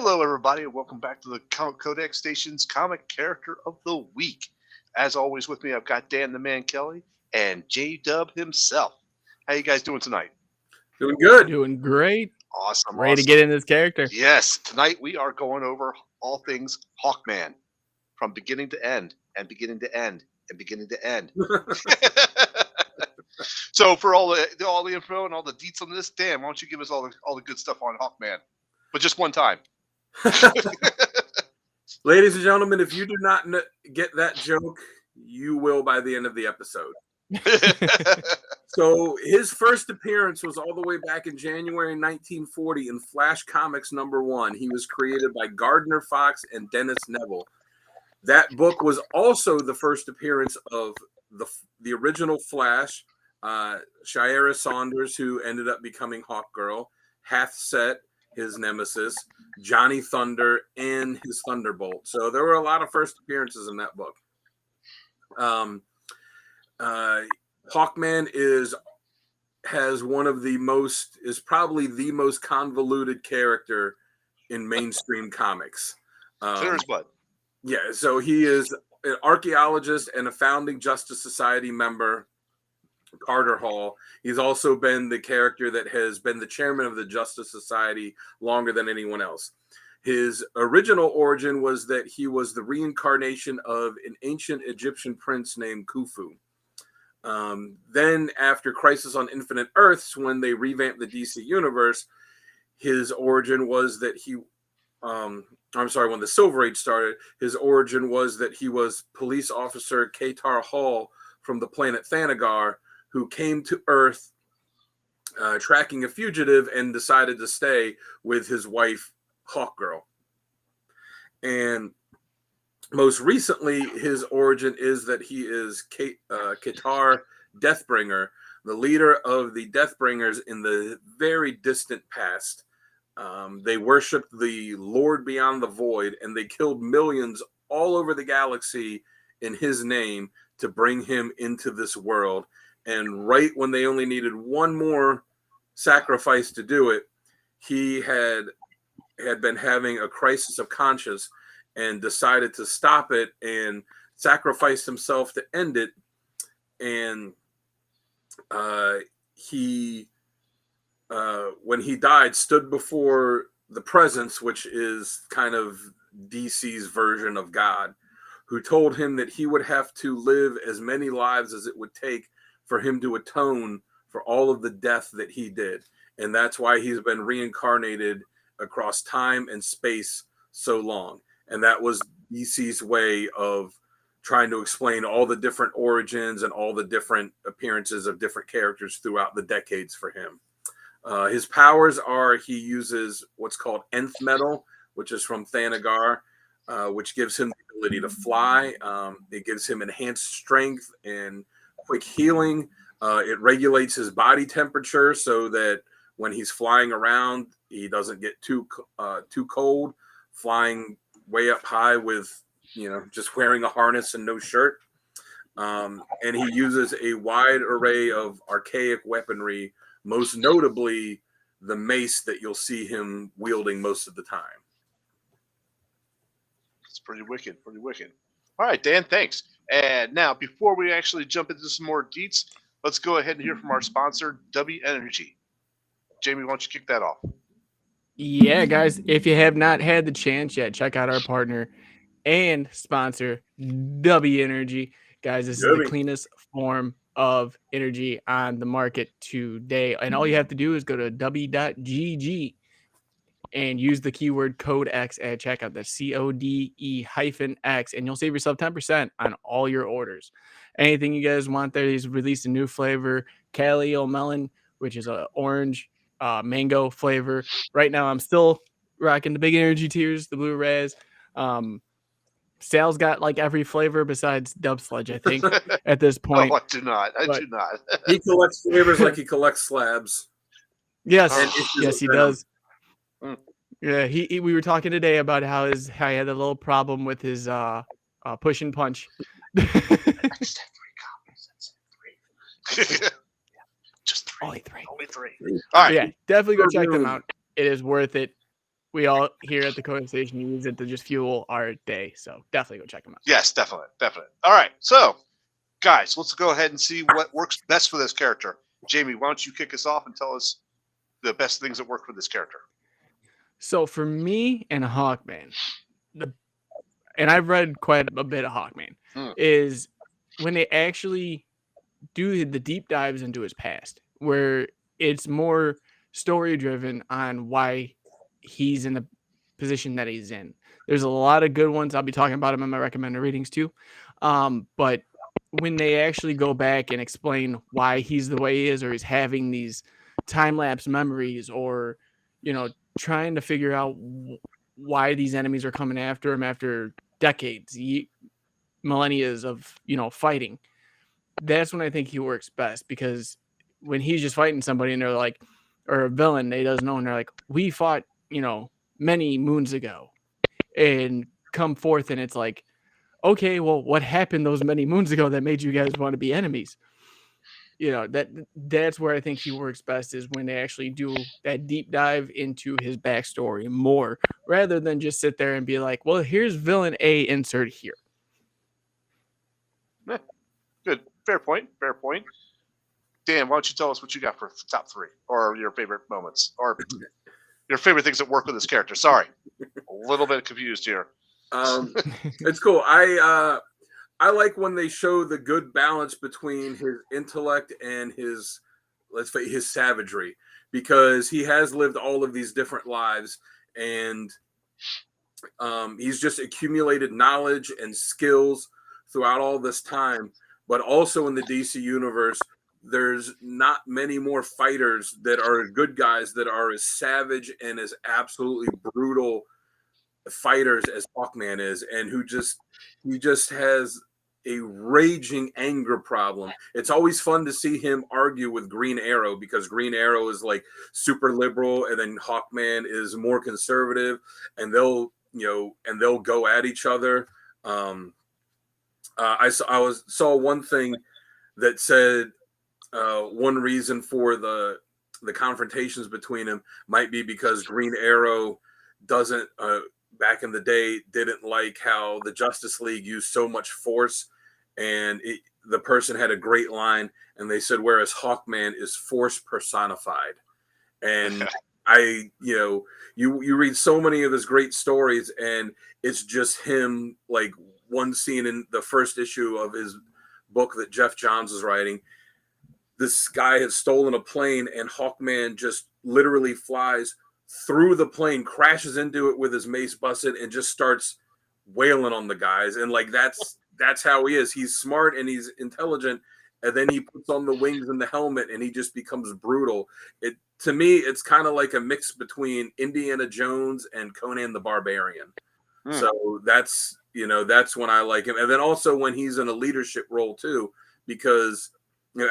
Hello, everybody, and welcome back to the Codex Station's Comic Character of the Week. As always, with me, I've got Dan the Man Kelly and J-Dub himself. How you guys doing tonight? Doing good. Doing great. Awesome. Ready to get in this character. Yes, tonight we are going over all things Hawkman, from beginning to end, and beginning to end, and beginning to end. So for all the info and all the deets on this, Dan, why don't you give us all the good stuff on Hawkman, but just one time. Ladies and gentlemen, if you do not get that joke, you will by the end of the episode. So his first appearance was all the way back in January 1940 in Flash Comics #1. He was created by Gardner Fox and Dennis Neville. That book was also the first appearance of the original Flash, Shiera Saunders, who ended up becoming Hawkgirl, Hathset, his nemesis, Johnny Thunder, and his Thunderbolt. So there were a lot of first appearances in that book. Hawkman is probably the most convoluted character in mainstream comics. Clear as mud. Yeah, so he is an archaeologist and a founding Justice Society member, Carter Hall. He's also been the character that has been the chairman of the Justice Society longer than anyone else. His original origin was that he was the reincarnation of an ancient Egyptian prince named Khufu. Then after Crisis on Infinite Earths, when they revamped the DC universe, his origin was that when the Silver Age started, his origin was that he was police officer Katar Hall from the planet Thanagar, who came to Earth tracking a fugitive and decided to stay with his wife, Hawkgirl. And most recently, his origin is that he is Katar Deathbringer, the leader of the Deathbringers in the very distant past. They worshipped the Lord beyond the void, and they killed millions all over the galaxy in his name to bring him into this world. And right when they only needed one more sacrifice to do it, he had been having a crisis of conscience and decided to stop it and sacrifice himself to end it. And when he died, stood before the Presence, which is kind of DC's version of God, who told him that he would have to live as many lives as it would take for him to atone for all of the death that he did. And that's why he's been reincarnated across time and space so long. And that was DC's way of trying to explain all the different origins and all the different appearances of different characters throughout the decades for him. His powers are he uses what's called nth metal, which is from Thanagar, which gives him the ability to fly. It gives him enhanced strength and quick healing. It regulates his body temperature so that when he's flying around, he doesn't get too cold, flying way up high with, just wearing a harness and no shirt. And he uses a wide array of archaic weaponry, most notably the mace that you'll see him wielding most of the time. It's pretty wicked. All right, Dan, thanks. And now, before we actually jump into some more deets, let's go ahead and hear from our sponsor, Dubby Energy. Jamie, why don't you kick that off? Yeah, guys, if you have not had the chance yet, check out our partner and sponsor, Dubby Energy. Guys, this is the cleanest form of energy on the market today. And all you have to do is go to dubby.gg and use the keyword codex at checkout. That's CODE-X, and you'll save yourself 10% on all your orders. Anything you guys want there, he's released a new flavor, Calio Melon, which is an orange mango flavor. Right now, I'm still rocking the Big Energy Tears, the Blue Raz. Sal's got like every flavor besides Dub Sludge, I think, at this point. Oh, I do not. He collects flavors like he collects slabs. Yes, yes, he does. Yeah, we were talking today about how he had a little problem with his push and punch. I just had 3 copies. That's 3. Just 3. Only 3. All right. Yeah, definitely go check them out. It is worth it. we all here at the Codex Station use it to just fuel our day. So definitely go check them out. Yes, definitely. All right, so guys, let's go ahead and see what works best for this character. Jamie, why don't you kick us off and tell us the best things that work for this character? So for me and Hawkman, and I've read quite a bit of Hawkman, is when they actually do the deep dives into his past, where it's more story driven on why he's in the position that he's in. There's a lot of good ones. I'll be talking about them in my recommended readings too. But when they actually go back and explain why he's the way he is, or he's having these time-lapse memories, or, trying to figure out why these enemies are coming after him after decades, millennia of, fighting. That's when I think he works best, because when he's just fighting somebody and they're like, or a villain they doesn't know, and they're like, we fought, many moons ago, and come forth and it's like, okay, well, what happened those many moons ago that made you guys want to be enemies? That's where I think he works best, is when they actually do that deep dive into his backstory more, rather than just sit there and be like, well, here's villain A, insert here. Good. Fair point. Dan, why don't you tell us what you got for the top 3, or your favorite moments, or your favorite things that work with this character? Sorry, a little bit confused here. It's cool. I like when they show the good balance between his intellect and his savagery, because he has lived all of these different lives, and he's just accumulated knowledge and skills throughout all this time. But also in the DC universe, there's not many more fighters that are good guys that are as savage and as absolutely brutal fighters as Hawkman is, and he just has a raging anger problem. It's always fun to see him argue with Green Arrow, because Green Arrow is like super liberal, and then Hawkman is more conservative, and they'll go at each other. I saw one thing that said one reason for the confrontations between them might be because Green Arrow doesn't back in the day didn't like how the Justice League used so much force, and the person had a great line, and they said, whereas Hawkman is force personified. And you read so many of his great stories, and it's just him, like one scene in the first issue of his book that Jeff Johns is writing. This guy has stolen a plane, and Hawkman just literally flies through the plane, crashes into it with his mace busted, and just starts wailing on the guys. And like that's how he is. He's smart and he's intelligent, and then he puts on the wings and the helmet, and he just becomes brutal. To me, it's kind of like a mix between Indiana Jones and Conan the Barbarian. So that's when I like him. And then also when he's in a leadership role too, because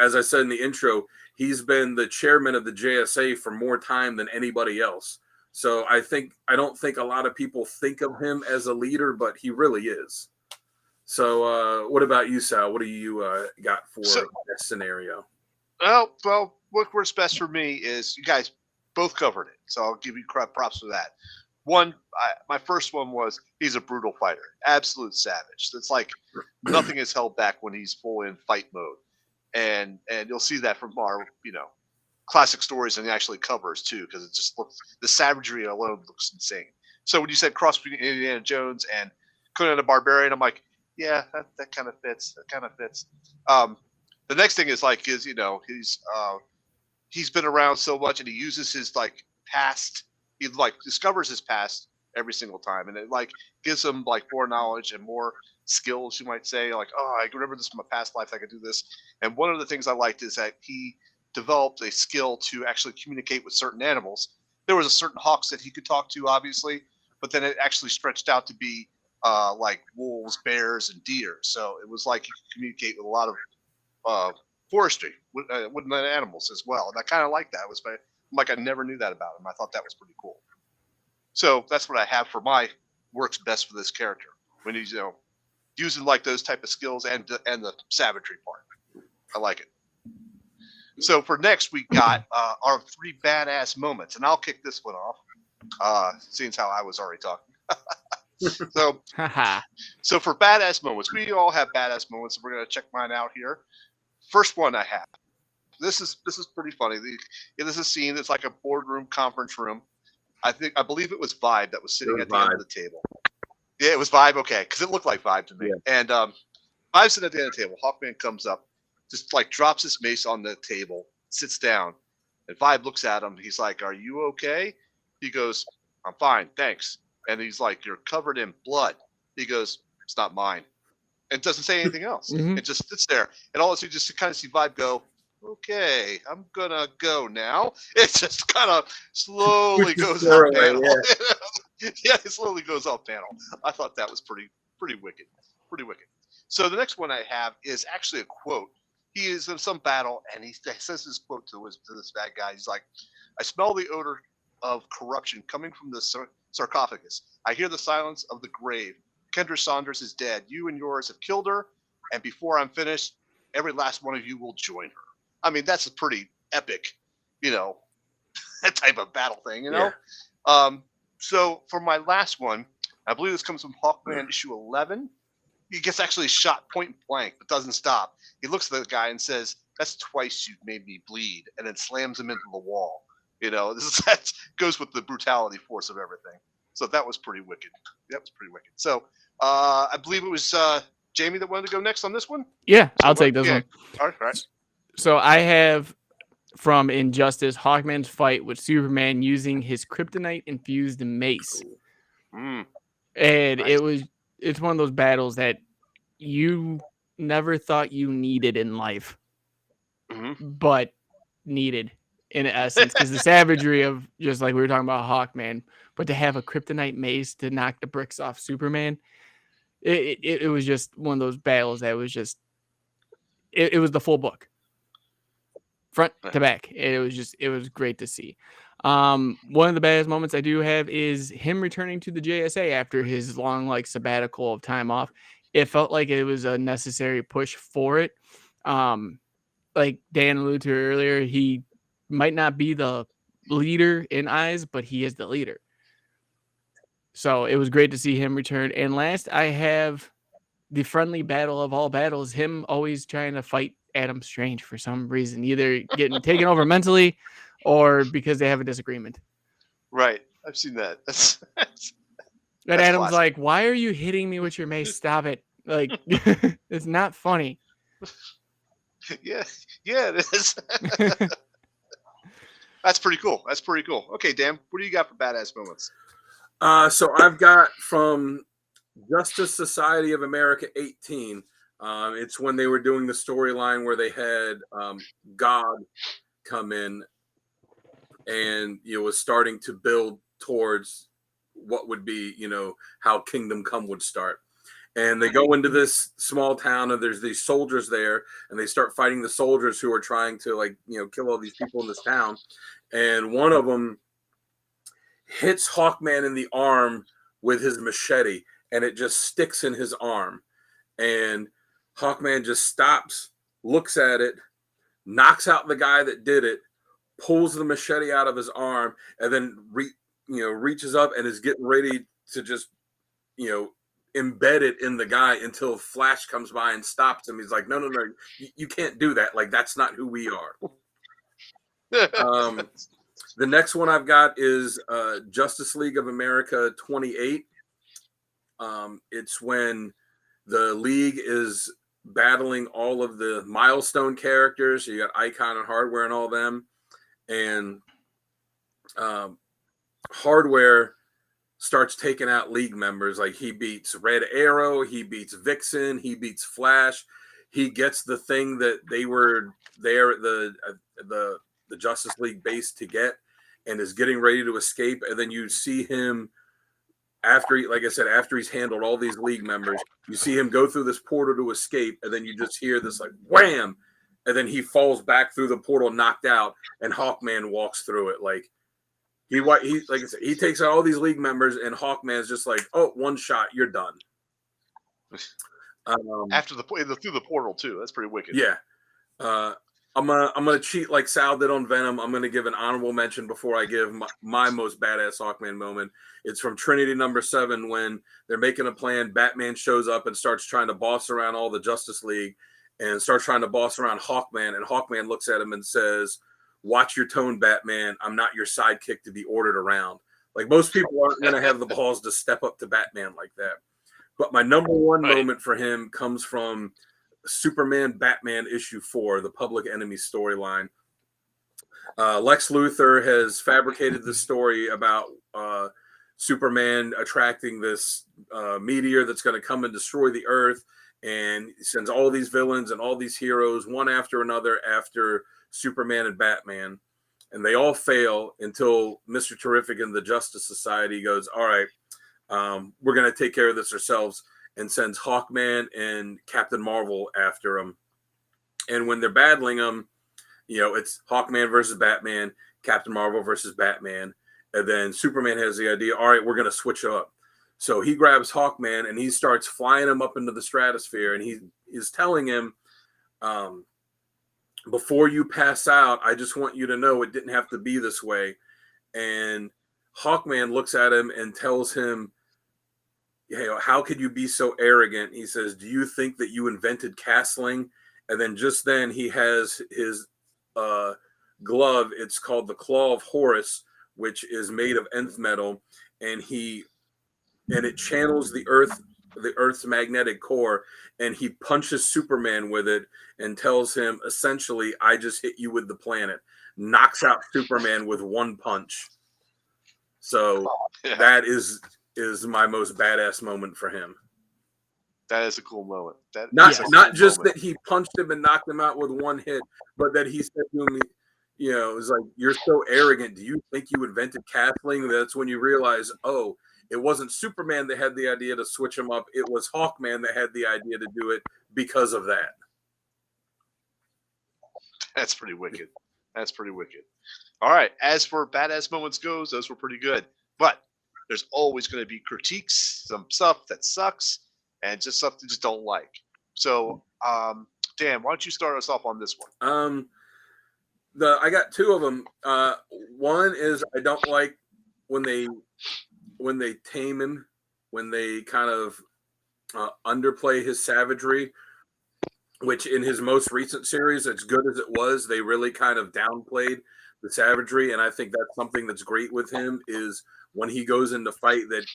as I said in the intro, he's been the chairman of the JSA for more time than anybody else. So I don't think a lot of people think of him as a leader, but he really is. So what about you, Sal? What do you got for this scenario? Well, what works best for me is, you guys both covered it, so I'll give you props for that. My first one was, he's a brutal fighter, absolute savage. It's like nothing is held back when he's full in fight mode, and you'll see that from our classic stories and actually covers too, because it just looks, the savagery alone looks insane. So when you said cross between Indiana Jones and Conan the Barbarian, I'm like, yeah, that kind of fits. The next thing is he's been around so much, and he uses his past. He discovers his past every single time, and it gives him more knowledge and more skills, you might say. I remember this from a past life, I could do this. And one of the things I liked is that he developed a skill to actually communicate with certain animals. There was a certain hawks that he could talk to, obviously, but then it actually stretched out to be wolves, bears, and deer. So it was like he could communicate with a lot of forestry, woodland animals as well. And I kind of like that. I never knew that about him. I thought that was pretty cool. So that's what I have for my works best for this character, when he's using those type of skills and the savagery part. I like it. So for next, we got our 3 badass moments, and I'll kick this one off. Seeing as how I was already talking. So, Haha. so for badass moments, we all have badass moments. We're gonna check mine out here. First one I have. This is pretty funny. This is a scene. It's like a boardroom conference room. I believe it was Vibe that was sitting at the end of the table. Yeah, it was Vibe. Okay, because it looked like Vibe to me. Yeah. And Vibe's sitting at the end of the table. Hawkman comes up, just like drops his mace on the table, sits down, and Vibe looks at him. He's like, "Are you okay?" He goes, "I'm fine, thanks." And he's like, "You're covered in blood." He goes, "It's not mine," and doesn't say anything else. Mhm. It just sits there, and all of a sudden, you just kind of see Vibe go, "Okay, I'm gonna go now." It just kind of slowly goes off panel. Yeah, it slowly goes off panel. I thought that was pretty wicked, pretty wicked. So the next one I have is actually a quote. He is in some battle, and he says this quote to this bad guy. He's like, "I smell the odor of corruption coming from the sarcophagus. I hear the silence of the grave. Kendra Saunders is dead. You and yours have killed her, and before I'm finished, every last one of you will join her." I mean, that's a pretty epic, that type of battle thing, So for my last one, I believe this comes from Hawkman issue 11. He gets actually shot point blank, but doesn't stop. He looks at the guy and says, "That's twice you've made me bleed," and then slams him into the wall. That goes with the brutality force of everything. So that was pretty wicked. That was pretty wicked. So I believe it was Jamie that wanted to go next on this one. Yeah, I'll take this one. All right. So I have from Injustice Hawkman's fight with Superman using his kryptonite infused mace. Mm. And Nice. it's one of those battles that you never thought you needed in life, but needed in essence, because the savagery of, just like we were talking about Hawkman, but to have a kryptonite mace to knock the bricks off Superman, it was just one of those battles that was just, it was the full book, front to back. It was great to see. One of the baddest moments I do have is him returning to the JSA after his long sabbatical of time off. It felt like it was a necessary push for it. Like Dan alluded to earlier, he might not be the leader in eyes, but he is the leader. So it was great to see him return. And last, I have the friendly battle of all battles, him always trying to fight Adam Strange for some reason, either getting taken over mentally or because they have a disagreement. Right. I've seen that. That's Adam's classic. like, "Why are you hitting me with your mace? Stop it." Like, it's not funny. Yeah, it is. That's pretty cool. Okay, Dan, what do you got for badass moments? So I've got from Justice Society of America 18. It's when they were doing the storyline where they had God come in and was starting to build towards what would be, how Kingdom Come would start. And they go into this small town, and there's these soldiers there, and they start fighting the soldiers who are trying to kill all these people in this town. And one of them hits Hawkman in the arm with his machete, and it just sticks in his arm. And Hawkman just stops, looks at it, knocks out the guy that did it, pulls the machete out of his arm, and then reaches up and is getting ready to just embed it in the guy until Flash comes by and stops him. He's like, no, you can't do that. Like, that's not who we are. The next one I've got is Justice League of America 28. It's when the League is battling all of the milestone characters. So you got Icon and Hardware and all them. And Hardware starts taking out League members. Like, he beats Red Arrow, he beats Vixen, he beats Flash. He gets the thing that they were there at the Justice League base to get, and is getting ready to escape. And then you see him after he's handled all these League members, you see him go through this portal to escape, and then you just hear this wham, and then he falls back through the portal, knocked out, and Hawkman walks through it. Like, he like I said, he takes out all these League members, and Hawkman's just like, "Oh, one shot, you're done." After through the portal too. That's pretty wicked. Yeah. I'm gonna cheat like Sal did on Venom. I'm gonna give an honorable mention before I give my most badass Hawkman moment. It's from Trinity #7 when they're making a plan. Batman shows up and starts trying to boss around all the Justice League and starts trying to boss around Hawkman. And Hawkman looks at him and says, "Watch your tone, Batman. I'm not your sidekick to be ordered around." Like most people aren't gonna have the balls to step up to Batman like that. But my number one moment for him comes from Superman Batman issue 4, the Public Enemy storyline. Lex Luthor has fabricated the story about Superman attracting this meteor that's going to come and destroy the Earth, and he sends all these villains and all these heroes one after another after Superman and Batman, and they all fail until Mr. Terrific and the Justice Society goes, "All right, we're going to take care of this ourselves," and sends Hawkman and Captain Marvel after him. And when they're battling him, it's Hawkman versus Batman, Captain Marvel versus Batman. And then Superman has the idea, all right, we're going to switch up. So he grabs Hawkman and he starts flying him up into the stratosphere. And he is telling him, before you pass out, I just want you to know it didn't have to be this way. And Hawkman looks at him and tells him, how could you be so arrogant? He says, do you think that you invented castling? And then just then he has his glove. It's called the Claw of Horus, which is made of nth metal. And it channels the Earth's magnetic core. And he punches Superman with it and tells him, essentially, I just hit you with the planet. Knocks out Superman with one punch. So that is my most badass moment for him. That is a cool moment. Not just that he punched him and knocked him out with one hit, but that he said to him, it was like, you're so arrogant. Do you think you invented castling? That's when you realize, oh, it wasn't Superman that had the idea to switch him up. It was Hawkman that had the idea to do it because of that. That's pretty wicked. All right. As for badass moments goes, those were pretty good. But there's always going to be critiques, some stuff that sucks, and just stuff that just don't like. So, Dan, why don't you start us off on this one? I got two of them. One is I don't like when they tame him, when they kind of underplay his savagery, which in his most recent series, as good as it was, they really kind of downplayed the savagery. And I think that's something that's great with him is when he goes into fight that,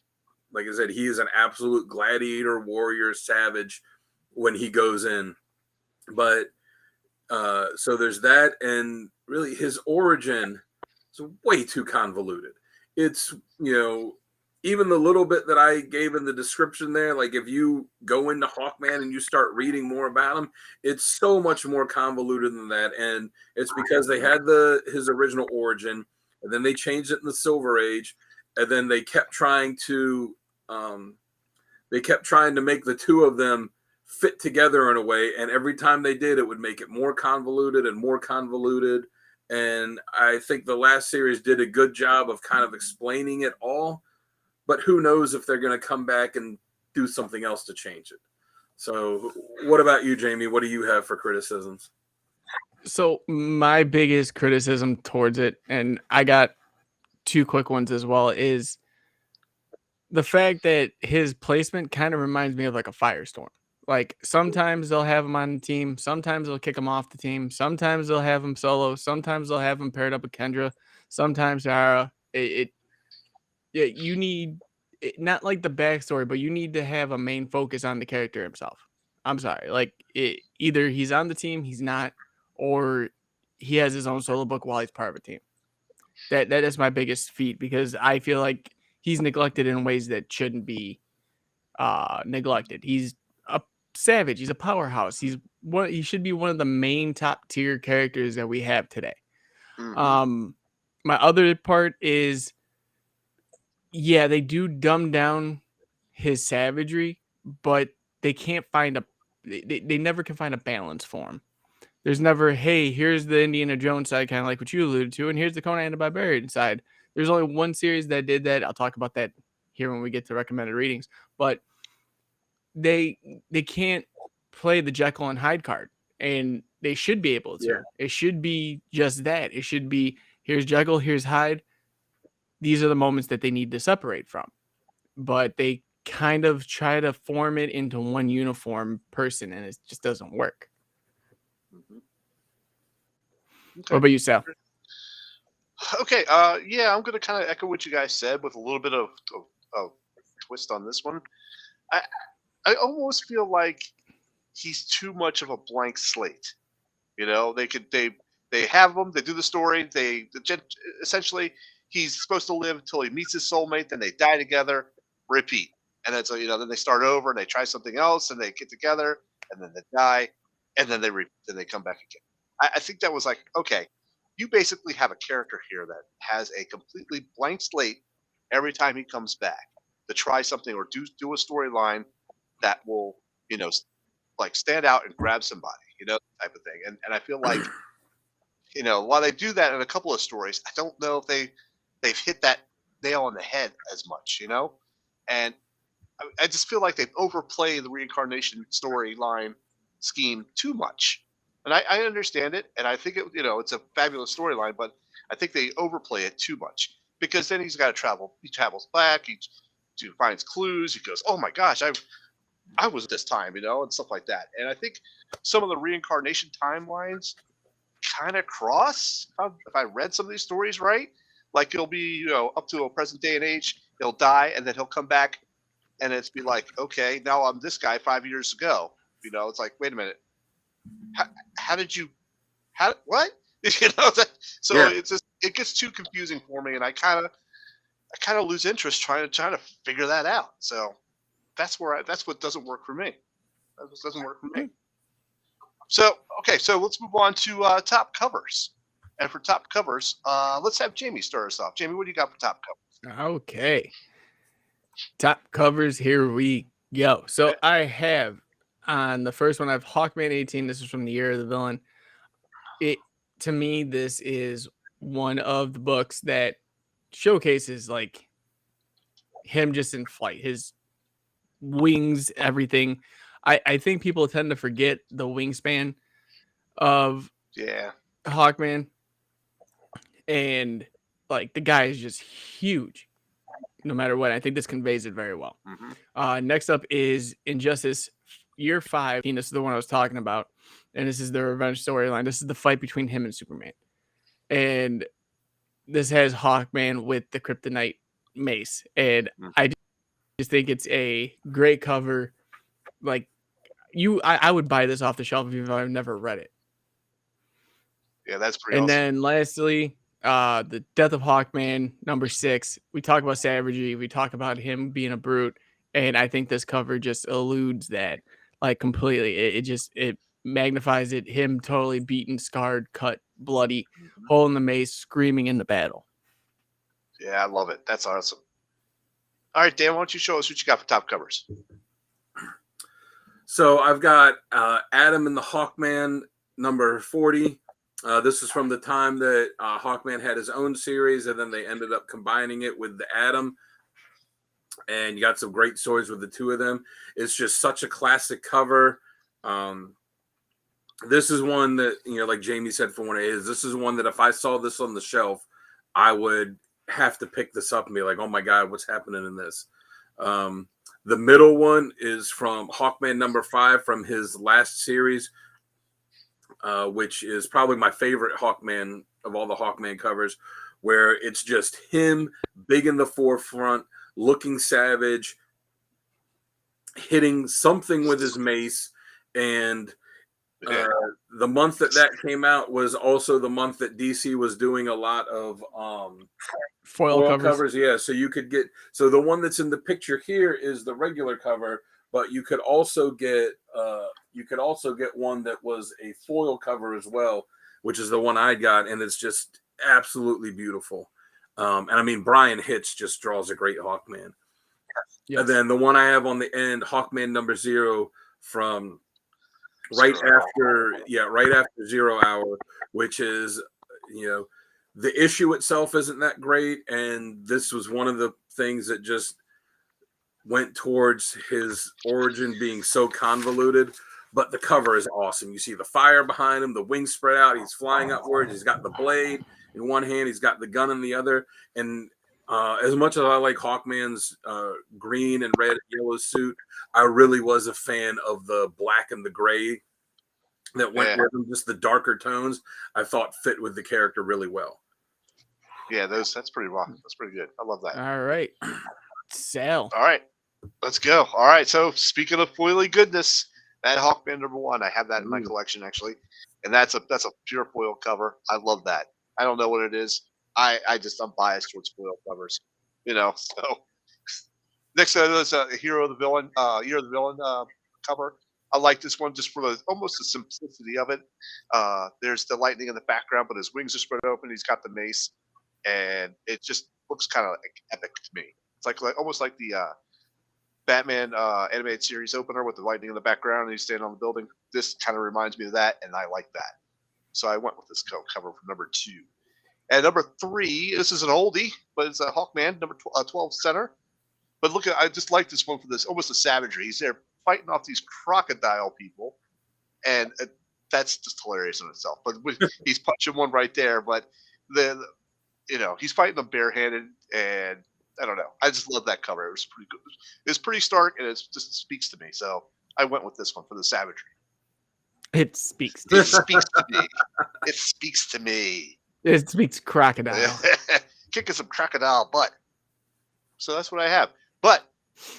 like I said, he is an absolute gladiator, warrior, savage when he goes in. But so there's that. And really his origin is way too convoluted. It's, even the little bit that I gave in the description there, like if you go into Hawkman and you start reading more about him, it's so much more convoluted than that. And it's because they had his original origin, and then they changed it in the Silver Age, and then they kept trying to make the two of them fit together in a way. And every time they did, it would make it more convoluted and more convoluted. And I think the last series did a good job of kind of explaining it all. But who knows if they're going to come back and do something else to change it. So what about you, Jamie? What do you have for criticisms? So my biggest criticism towards it, and I got two quick ones as well, is the fact that his placement kind of reminds me of like a Firestorm. Like sometimes they'll have him on the team. Sometimes they'll kick him off the team. Sometimes they'll have him solo. Sometimes they'll have him paired up with Kendra. Sometimes Zara. You need not like the backstory, but you need to have a main focus on the character himself. I'm sorry. Like either he's on the team, he's not, or he has his own solo book while he's part of a team. That is my biggest feat because I feel like he's neglected in ways that shouldn't be neglected. He's a savage. He's a powerhouse. He should be one of the main top tier characters that we have today. Mm-hmm. My other part is, yeah, they do dumb down his savagery, but they can't find they never can find a balance for him. There's never, hey, here's the Indiana Jones side, kind of like what you alluded to, and here's the Conan the Barbarian side. There's only one series that did that. I'll talk about that here when we get to recommended readings. But they can't play the Jekyll and Hyde card. and they should be able to. Yeah. It should be just that. It should be, here's Jekyll, here's Hyde. These are the moments that they need to separate from. But they kind of try to form it into one uniform person, and it just doesn't work. Okay. What about you, Sal? Okay, yeah, I'm gonna kind of echo what you guys said with a little bit of twist on this one. I almost feel like he's too much of a blank slate. You know, they have him, they do the story, essentially he's supposed to live until he meets his soulmate, then they die together, repeat, and then then they start over and they try something else and they get together and then they die and then they come back again. I think that was like, okay, you basically have a character here that has a completely blank slate every time he comes back to try something or do a storyline that will, like stand out and grab somebody, type of thing. And I feel like, while they do that in a couple of stories, I don't know if they've hit that nail on the head as much, and I just feel like they've overplayed the reincarnation storyline scheme too much. And I understand it, and I think it's a fabulous storyline, but I think they overplay it too much because then he's got to travel. He travels back. He finds clues. He goes, "Oh my gosh, I was this time," and stuff like that. And I think some of the reincarnation timelines kind of cross. If I read some of these stories right, like he'll be up to a present day and age, he'll die, and then he'll come back, and it's be like, okay, now I'm this guy 5 years ago. It's like, wait a minute. How did you? What? So Yeah. it's just, it gets too confusing for me, and I kind of lose interest trying to figure that out. So that's what doesn't work for me. That just doesn't work for me. So okay, so let's move on to top covers. And for top covers, let's have Jamie start us off. Jamie, what do you got for top covers? Okay. Top covers, here we go. So I have on the first one, I have Hawkman 18. This is from the Year of the Villain. To me, this is one of the books that showcases like him just in flight, his wings, everything. I think people tend to forget the wingspan of Hawkman, and like the guy is just huge no matter what. I think this conveys it very well. Next up is Injustice Year 5. This is the one I was talking about, and this is the revenge storyline. This is the fight between him and Superman, and this has Hawkman with the kryptonite mace, and I just think it's a great cover. Like I would buy this off the shelf even if I've never read it. Yeah, that's pretty and awesome. Then lastly, the Death of Hawkman, number 6. We talk about savagery. We talk about him being a brute. And I think this cover just eludes that like completely. It magnifies it. Him totally beaten, scarred, cut, bloody, holding the mace, screaming in the battle. Yeah, I love it. That's awesome. All right, Dan, why don't you show us what you got for top covers? So I've got Adam and the Hawkman, number 40. This is from the time that Hawkman had his own series, and then they ended up combining it with the Adam. And you got some great stories with the two of them. It's just such a classic cover. This is one that, like Jamie said for one, this is one that if I saw this on the shelf, I would have to pick this up and be like, oh my God, what's happening in this? The middle one is from Hawkman number 5 from his last series, which is probably my favorite Hawkman of all the Hawkman covers, where it's just him big in the forefront, looking savage, hitting something with his mace. And the month that came out was also the month that DC was doing a lot of foil covers. Yeah, so you could get, so the one that's in the picture here is the regular cover, but you could also get one that was a foil cover as well, which is the one I got, and it's just absolutely beautiful. And I mean, Brian Hitch just draws a great Hawkman. Yes. And then the one I have on the end, Hawkman number 0 from right after 0 Hour, which is, the issue itself isn't that great, and this was one of the things that just went towards his origin being so convoluted. but the cover is awesome. You see the fire behind him, the wings spread out, he's flying upwards, he's got the blade in one hand, he's got the gun in the other. And as much as I like Hawkman's green and red and yellow suit, I really was a fan of the black and the gray that went with them. Just the darker tones I thought fit with the character really well. Yeah, that's pretty raw. That's pretty good. I love that. All right. Sell. All right, let's go. All right, so speaking of foily goodness, that Hawkman #1, I have that in my collection actually, and that's a pure foil cover. I love that. I don't know what it is. I'm biased towards foil covers, So next is Hero of the Villain, Year of the Villain cover. I like this one just for almost the simplicity of it. There's the lightning in the background, but his wings are spread open. He's got the mace, and it just looks kind of like epic to me. It's like almost like the Batman animated series opener with the lightning in the background and he's standing on the building. This kind of reminds me of that, and I like that. So I went with this cover for #2. And #3, this is an oldie, but it's a Hawkman, number 12 center. But look I just like this one for this, almost a savagery. He's there fighting off these crocodile people, and that's just hilarious in itself. But he's punching one right there, but he's fighting them barehanded, and I don't know. I just love that cover. It was pretty good. It's pretty stark, and it just speaks to me. So I went with this one for the savagery. It speaks to It speaks to me. It speaks to me. It speaks crocodile. Kicking some crocodile butt. So that's what I have. But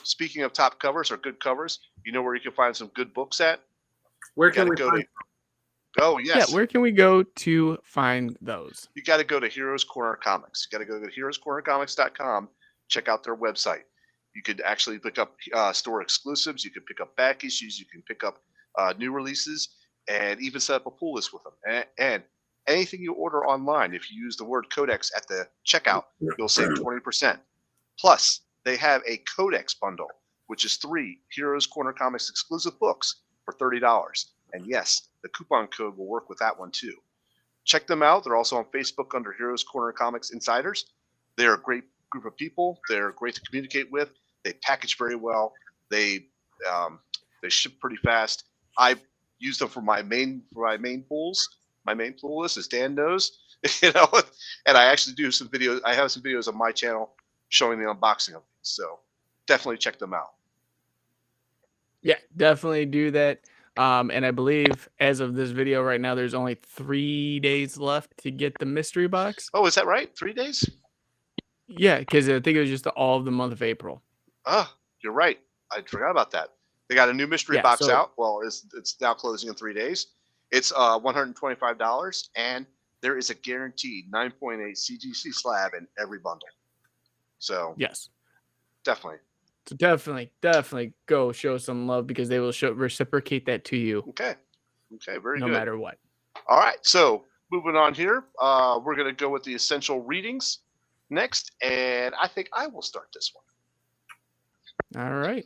speaking of top covers or good covers, you know where you can find some good books at? Where can we go to? Oh, yes. Yeah, where can we go to find those? You got to go to Heroes Corner Comics. You got to go to heroscornercomics.com. Check out their website. You could actually pick up store exclusives. You can pick up back issues. You can pick up new releases and even set up a pull list with them. And anything you order online, if you use the word codex at the checkout, you'll save 20%. Plus, they have a codex bundle, which is 3 Heroes Corner Comics exclusive books for $30. And yes, the coupon code will work with that one too. Check them out. They're also on Facebook under Heroes Corner Comics Insiders. They're a great group of people. They're great to communicate with. They package very well. They ship pretty fast. I use them for my main pools. My main pool list, as Dan knows, and I actually do some videos. I have some videos on my channel showing the unboxing of these. So definitely check them out. Yeah, definitely do that. And I believe as of this video right now, there's only 3 days left to get the mystery box. Oh, is that right? 3 days? Yeah, because I think it was just all of the month of April. Oh, you're right. I forgot about that. They got a new mystery box out. Well, it's now closing in 3 days. It's $125, and there is a guaranteed 9.8 CGC slab in every bundle. So yes, definitely. So definitely go show some love because they will reciprocate that to you. Okay, very good. No matter what. All right, so moving on here, we're going to go with the essential readings next, and I think I will start this one. All right.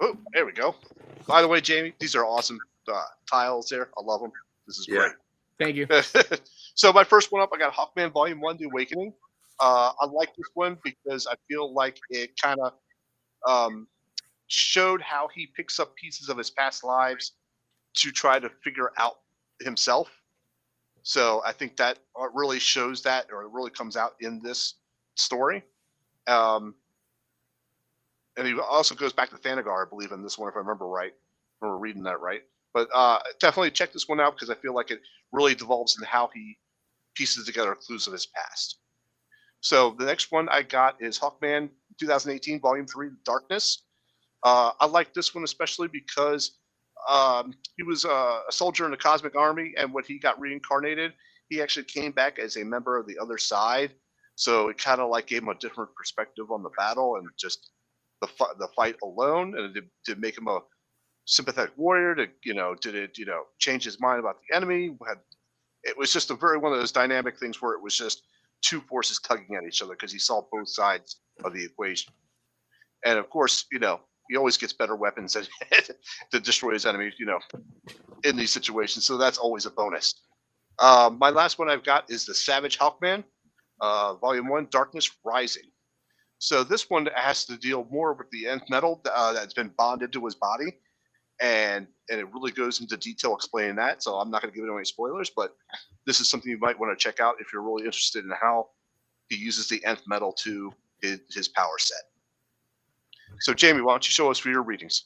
Oh, there we go. By the way, Jamie, these are awesome tiles there. I love them. This is great. Thank you. So my first one up, I got Hawkman Volume 1, The Awakening. I like this one because I feel like it kind of showed how he picks up pieces of his past lives to try to figure out himself. So I think that really shows that, or it really comes out in this story. And he also goes back to Thanagar, I believe, in this one, if I remember right. If I remember reading that right. But definitely check this one out because I feel like it really devolves into how he pieces together clues of his past. So the next one I got is Hawkman 2018 Volume 3, Darkness. I like this one especially because he was a soldier in the Cosmic Army, and when he got reincarnated, he actually came back as a member of the other side. So it kind of like gave him a different perspective on the battle and just the fight alone, and it did make him a sympathetic warrior. Did it change his mind about the enemy? It was just one of those dynamic things where it was just two forces tugging at each other because he saw both sides of the equation. And of course, he always gets better weapons to destroy his enemies, in these situations. So that's always a bonus. My last one I've got is the Savage Hawkman, Volume 1, Darkness Rising. So this one has to deal more with the nth metal that's been bonded to his body. and it really goes into detail explaining that. So I'm not going to give it any spoilers, but this is something you might want to check out if you're really interested in how he uses the nth metal to his power set. So Jamie, why don't you show us for your readings?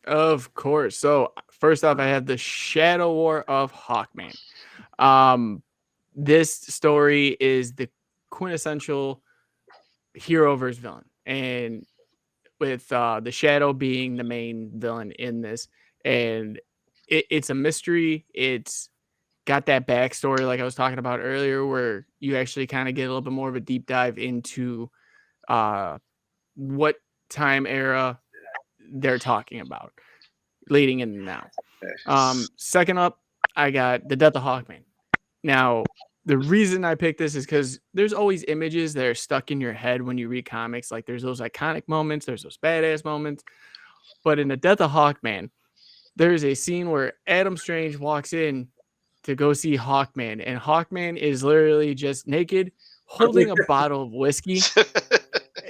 Of course. So first off, I have the Shadow War of Hawkman. This story is the quintessential hero versus villain, and with the Shadow being the main villain in this, and it's a mystery. It's got that backstory like I was talking about earlier, where you actually kind of get a little bit more of a deep dive into what time era they're talking about leading in now. Second up, I got The Death of Hawkman. Now, the reason I picked this is because there's always images that are stuck in your head when you read comics. Like there's those iconic moments, there's those badass moments. But in The Death of Hawkman, there's a scene where Adam Strange walks in to go see Hawkman, and Hawkman is literally just naked, holding a bottle of whiskey.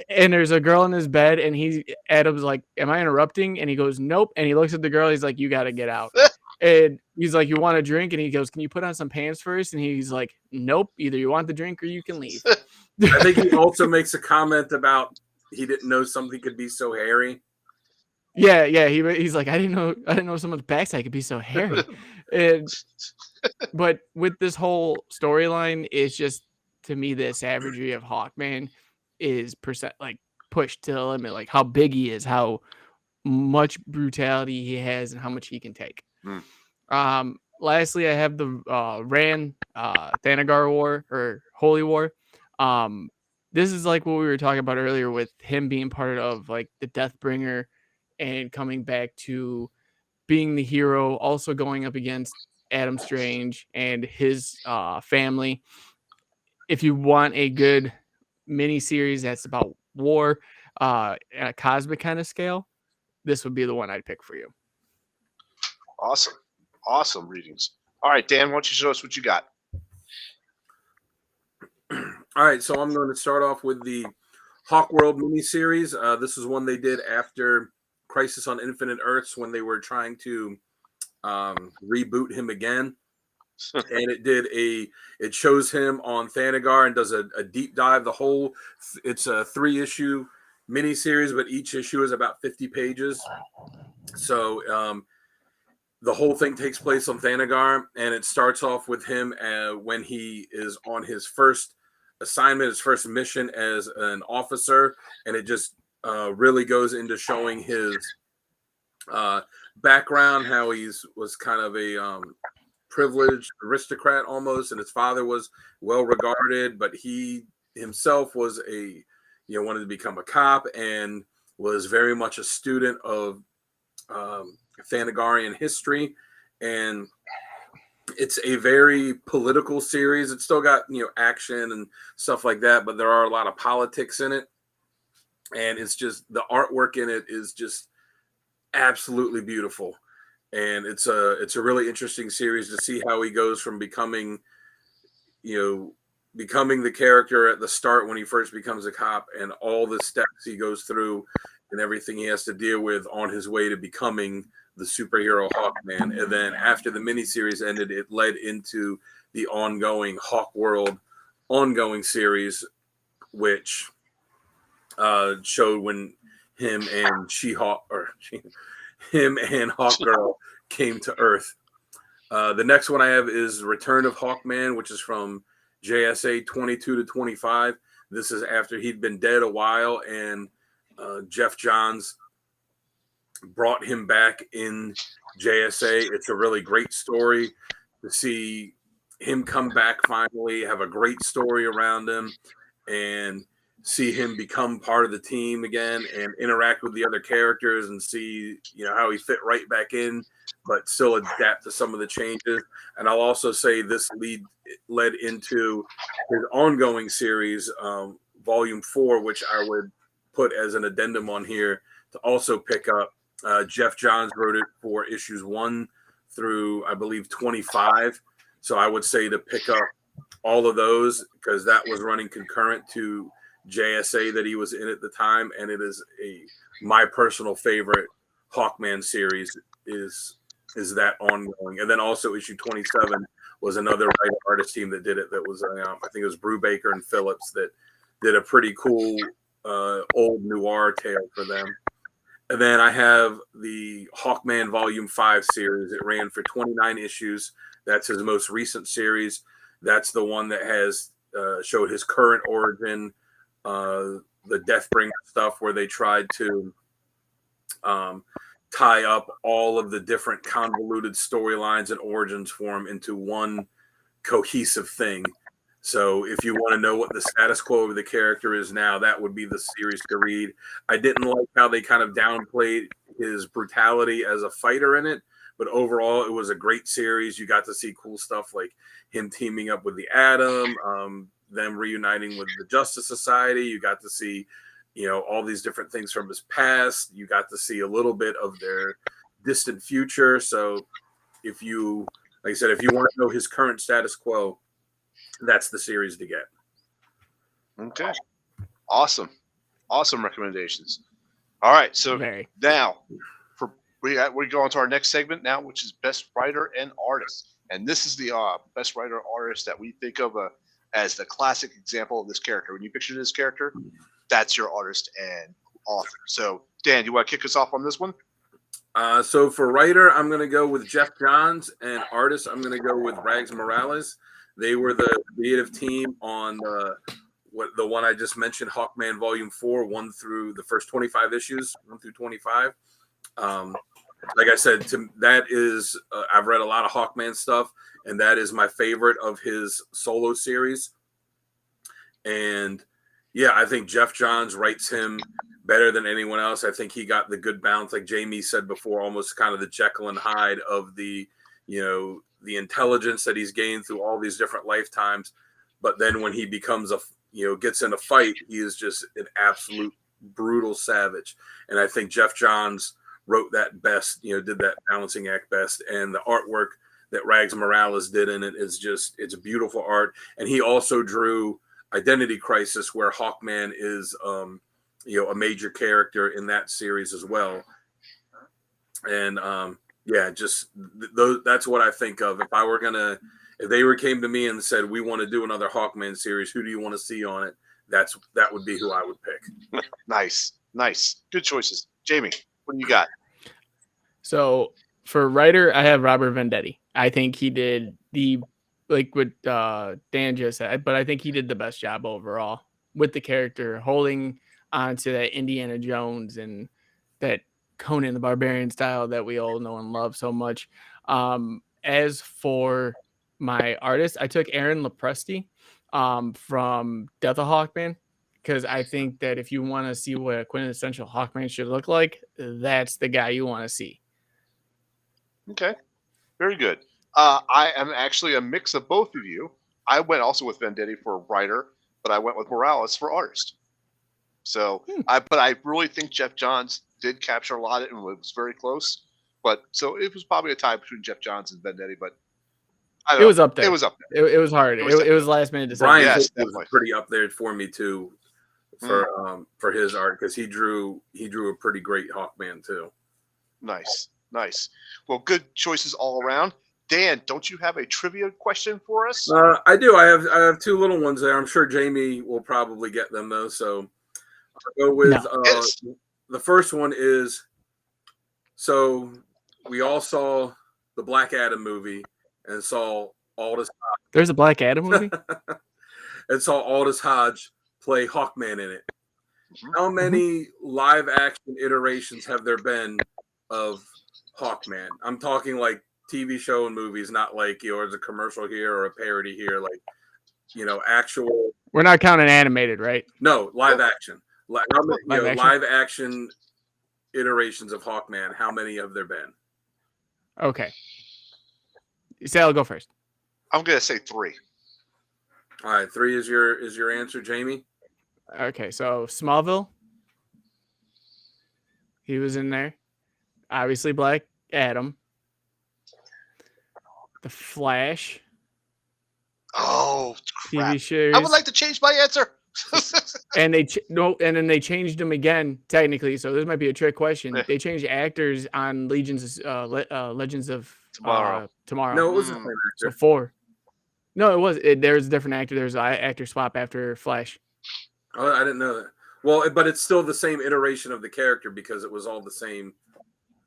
And there's a girl in his bed, and Adam's like, "Am I interrupting?" And he goes, "Nope." And he looks at the girl. He's like, "You got to get out." And he's like, "You want a drink?" And he goes, "Can you put on some pants first?" And he's like, "Nope. Either you want the drink or you can leave." I think he also makes a comment about he didn't know something could be so hairy. Yeah. He's like, I didn't know someone's backside could be so hairy. But with this whole storyline, it's just, to me, the savagery of Hawkman is pushed to the limit. Like how big he is, how much brutality he has, and how much he can take. Lastly, I have the Ran Thanagar War, or Holy War. This is like what we were talking about earlier with him being part of like the Deathbringer and coming back to being the hero, also going up against Adam Strange and his family. If you want a good mini series that's about war at a cosmic kind of scale, this would be the one I'd pick for you. Awesome readings. All right, Dan, why don't you show us what you got? All right, so I'm going to start off with the Hawk World miniseries. This is one they did after Crisis on Infinite Earths, when they were trying to reboot him again. And it shows him on Thanagar and does a deep dive. It's a 3-issue miniseries, but each issue is about 50 pages. So the whole thing takes place on Thanagar, and it starts off with him when he is on his first assignment, his first mission as an officer, and it just really goes into showing his background, how was kind of a privileged aristocrat almost, and his father was well regarded, but he himself was wanted to become a cop and was very much a student of Thanagarian history. And it's a very political series. It's still got action and stuff like that, but there are a lot of politics in it, and it's just the artwork in it is just absolutely beautiful. And it's a really interesting series to see how he goes from becoming the character at the start when he first becomes a cop, and all the steps he goes through and everything he has to deal with on his way to becoming the superhero Hawkman. And then after the miniseries ended, it led into the ongoing Hawk World ongoing series, which showed when him and Hawkgirl came to Earth. The next one I have is Return of Hawkman, which is from JSA 22 to 25. This is after he'd been dead a while, and Jeff Johns brought him back in JSA. It's a really great story to see him come back finally, have a great story around him, and see him become part of the team again and interact with the other characters and see how he fit right back in, but still adapt to some of the changes. And I'll also say this led into his ongoing series, volume 4, which I would put as an addendum on here to also pick up. Jeff Johns wrote it for issues 1 through, I believe, 25. So I would say to pick up all of those, because that was running concurrent to JSA that he was in at the time, and it is my personal favorite Hawkman series is that ongoing. And then also issue 27 was another writer artist team that did it. That was I think it was Brubaker and Phillips that did a pretty cool old noir tale for them. And then I have the Hawkman Volume 5 series. It ran for 29 issues. That's his most recent series. That's the one that has showed his current origin, the Deathbringer stuff, where they tried to tie up all of the different convoluted storylines and origins for him into one cohesive thing. So if you want to know what the status quo of the character is now, that would be the series to read. I didn't like how they kind of downplayed his brutality as a fighter in it, but overall it was a great series. You got to see cool stuff like him teaming up with the Atom, them reuniting with the Justice Society. You got to see, all these different things from his past. You got to see a little bit of their distant future. So if you, like I said, if you want to know his current status quo, that's the series to get. Okay. Awesome recommendations. All right, so now we go on to our next segment now, which is best writer and artist. And this is the best writer and artist that we think of as the classic example of this character. When you picture this character, that's your artist and author. So Dan, you want to kick us off on this one? So for writer, I'm going to go with Jeff Johns, and artist, I'm going to go with Rags Morales. They were the creative team on the one I just mentioned, Hawkman Volume 4, 1 through the first 25 issues, 1 through 25. Like I said, that is I've read a lot of Hawkman stuff, and that is my favorite of his solo series. And yeah, I think Jeff Johns writes him better than anyone else. I think he got the good balance, like Jamie said before, almost kind of the Jekyll and Hyde of the the intelligence that he's gained through all these different lifetimes. But then when he becomes gets in a fight, he is just an absolute brutal savage. And I think Jeff Johns wrote that best, did that balancing act best. And the artwork that Rags Morales did in it is it's beautiful art. And he also drew Identity Crisis, where Hawkman is, a major character in that series as well. And, that's what I think of. If they came to me and said, we want to do another Hawkman series, who do you want to see on it? That would be who I would pick. Nice. Good choices. Jamie, what do you got? So for writer, I have Robert Venditti. I think he did what Dan just said, but I think he did the best job overall with the character, holding on to that Indiana Jones and that Conan the Barbarian style that we all know and love so much. As for my artist, I took Aaron Lopresti from Death of Hawkman, because I think that if you want to see what a quintessential Hawkman should look like, that's the guy you want to see. Okay, very good. I am actually a mix of both of you. I went also with Venditti for writer, but I went with Morales for artist. So, but I really think Jeff Johns did capture a lot of it, and it was very close. But so it was probably a tie between Jeff Johns and Venditti, but it was up there. It was up there. It was hard. It was last minute decision. Brian was pretty up there for me too, for his art, because he drew a pretty great Hawkman too. Nice. Well, good choices all around. Dan, don't you have a trivia question for us? I do. I have two little ones there. I'm sure Jamie will probably get them though. So I'll go with the first one is, so we all saw the Black Adam movie and saw Aldous Hodge. There's a Black Adam movie? And saw Aldous Hodge play Hawkman in it. How many live action iterations have there been of Hawkman? I'm talking like TV show and movies, not like, there's a commercial here or a parody here, like, actual. We're not counting animated, right? No, live action. Live action iterations of Hawkman. How many have there been? Okay. Say I'll go first. I'm gonna say 3. All right, 3 is your answer, Jamie. Okay, so Smallville. He was in there. Obviously, Black Adam. The Flash. Oh, crap. TV series. I would like to change my answer. And and then they changed them again technically. So this might be a trick question. Yeah. They changed actors on Legends of Tomorrow. Tomorrow. No, it was the same So actor. 4. No, it was. There's a different actor. There's an actor swap after Flash. Oh, I didn't know that. Well, but it's still the same iteration of the character because it was all the same.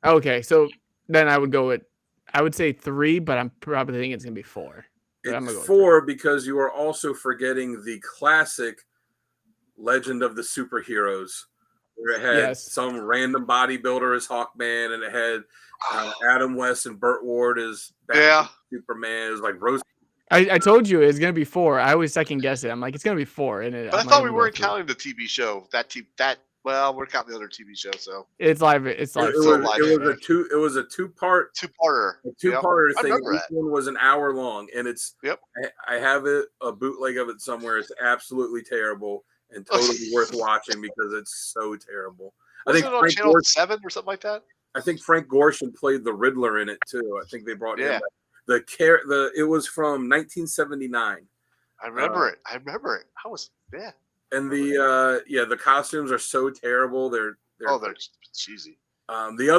Okay, so then I would say 3, but I'm probably thinking it's gonna be 4. But I'm It's gonna go 4 because you are also forgetting the classic Legend of the Superheroes, where it had some random bodybuilder as Hawkman, and it had Adam West and Burt Ward as Superman. It was like Rose. I told you it's gonna be 4. I always second guess it. I'm like, it's gonna be 4, and But I thought we weren't counting the TV show. Well, we're counting the other TV show, so it's live. It's live. It was a two-parter. A two-parter thing. Each one was an hour long, and it's. Yep. I have a bootleg of it somewhere. It's absolutely terrible and totally worth watching because it's so terrible. Wasn't it on Channel 7 or something like that? I think Frank Gorshin played the Riddler in it too. I think they brought him. It was from 1979. I remember it. I was And the costumes are so terrible. They're cheesy. The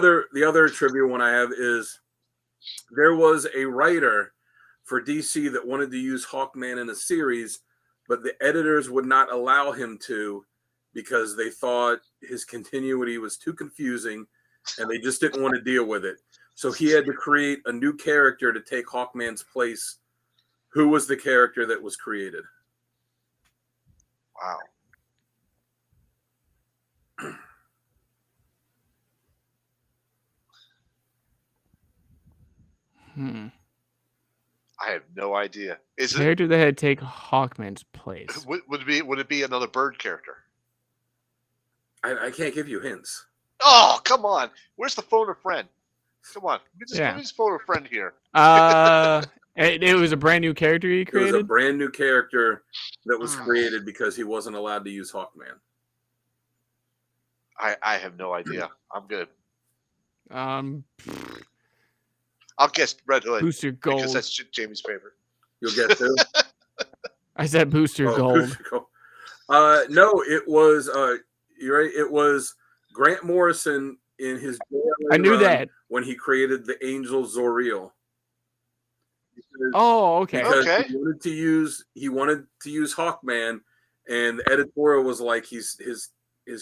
other trivia one I have is there was a writer for DC that wanted to use Hawkman in a series, but the editors would not allow him to because they thought his continuity was too confusing and they just didn't want to deal with it. So he had to create a new character to take Hawkman's place. Who was the character that was created? Wow. I have no idea. Is it character that had take Hawkman's place? Would it be another bird character? I can't give you hints. Oh, come on. Where's the phone a friend? Come on. Let me just phone a friend here. It was a brand new character he created? It was a brand new character that was created because he wasn't allowed to use Hawkman. I have no idea. I'm good. I'll guess Red Hood. Booster Gold. Because that's Jamie's favorite. You'll get to. I said Booster Gold. Booster Gold. No, it was you're right. It was Grant Morrison in his. I knew that when he created the Angel Zoriel. Okay. Because he wanted to use Hawkman, and the editorial was like his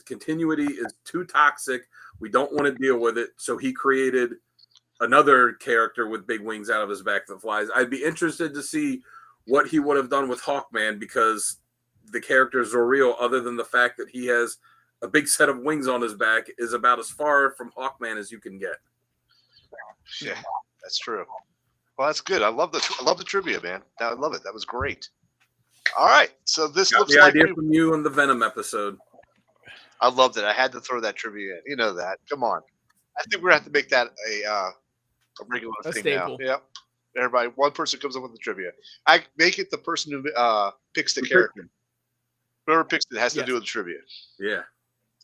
continuity is too toxic. We don't want to deal with it. So he created another character with big wings out of his back that flies. I'd be interested to see what he would have done with Hawkman because the character Zoriel, other than the fact that he has a big set of wings on his back, is about as far from Hawkman as you can get. Yeah, that's true. Well, that's good. I love the trivia, man. I love it. That was great. All right, so this Got looks the like idea from you in the Venom episode. I loved it. I had to throw that trivia in. You know that. Come on. I think we're gonna have to make that a regular thing staple. now. Yep. Everybody, one person comes up with the trivia. I make it the person who picks the character. Whoever picks it has to do with the trivia. Yeah.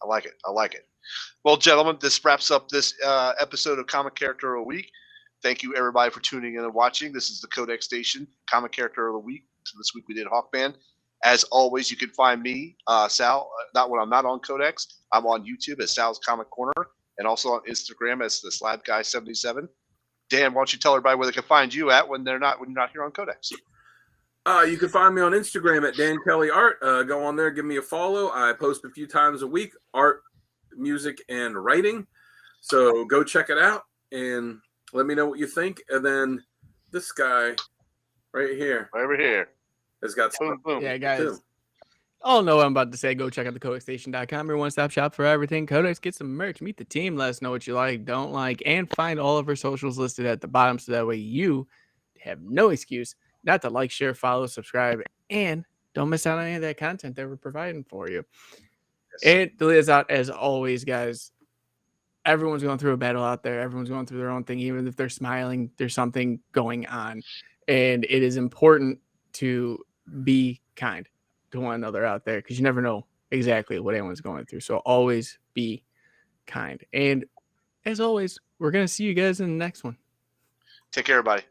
I like it. Well, gentlemen, this wraps up this episode of Comic Character of the Week. Thank you, everybody, for tuning in and watching. This is the Codex Station, Comic Character of the Week. So this week we did Hawkman. As always, you can find me, Sal, not when I'm not on Codex. I'm on YouTube as Sal's Comic Corner and also on Instagram as the Slab Guy 77. Dan, why don't you tell everybody where they can find you at when you're not here on Codex? You can find me on Instagram at Dan Kelly Art. Go on there, give me a follow. I post a few times a week, art, music, and writing. So go check it out and let me know what you think. And then this guy right here. Right over here. Has got some. Boom. Yeah, guys. All know what I'm about to say. Go check out the codexstation.com, your one-stop shop for everything. Codex, get some merch, meet the team, let us know what you like, don't like, and find all of our socials listed at the bottom so that way you have no excuse not to like, share, follow, subscribe, and don't miss out on any of that content that we're providing for you. And to lead us out, as always, guys, everyone's going through a battle out there. Everyone's going through their own thing. Even if they're smiling, there's something going on. And it is important to be kind to one another out there because you never know exactly what anyone's going through. So always be kind. And as always, we're going to see you guys in the next one. Take care, everybody.